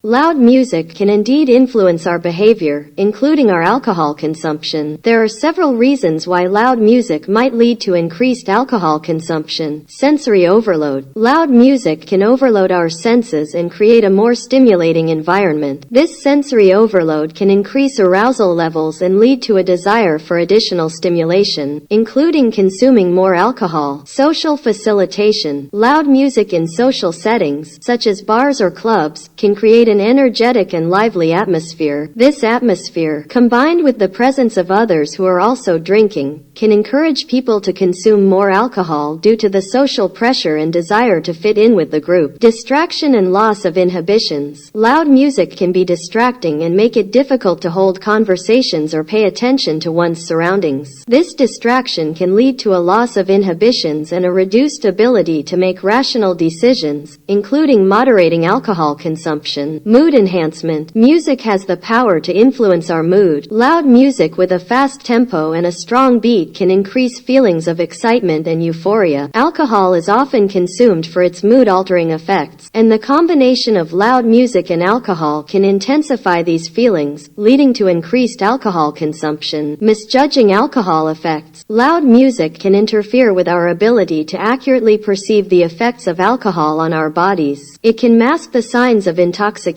Loud music can indeed influence our behavior, including our alcohol consumption. There are several reasons why loud music might lead to increased alcohol consumption. Sensory overload. Loud music can overload our senses and create a more stimulating environment. This sensory overload can increase arousal levels and lead to a desire for additional stimulation, including consuming more alcohol. Social facilitation. Loud music in social settings, such as bars or clubs, can create an energetic and lively atmosphere. This atmosphere, combined with the presence of others who are also drinking, can encourage people to consume more alcohol due to the social pressure and desire to fit in with the group. Distraction and loss of inhibitions. Loud music can be distracting and make it difficult to hold conversations or pay attention to one's surroundings. This distraction can lead to a loss of inhibitions and a reduced ability to make rational decisions, including moderating alcohol consumption. Mood enhancement. Music has the power to influence our mood. Loud music with a fast tempo and a strong beat can increase feelings of excitement and euphoria. Alcohol is often consumed for its mood-altering effects, and the combination of loud music and alcohol can intensify these feelings, leading to increased alcohol consumption. Misjudging alcohol effects. Loud music can interfere with our ability to accurately perceive the effects of alcohol on our bodies. It can mask the signs of intoxication,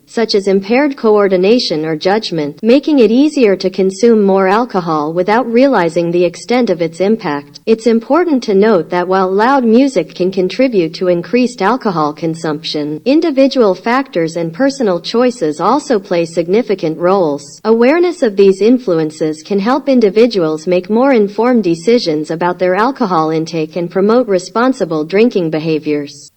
such as impaired coordination or judgment, making it easier to consume more alcohol without realizing the extent of its impact. It's important to note that while loud music can contribute to increased alcohol consumption, individual factors and personal choices also play significant roles. Awareness of these influences can help individuals make more informed decisions about their alcohol intake and promote responsible drinking behaviors.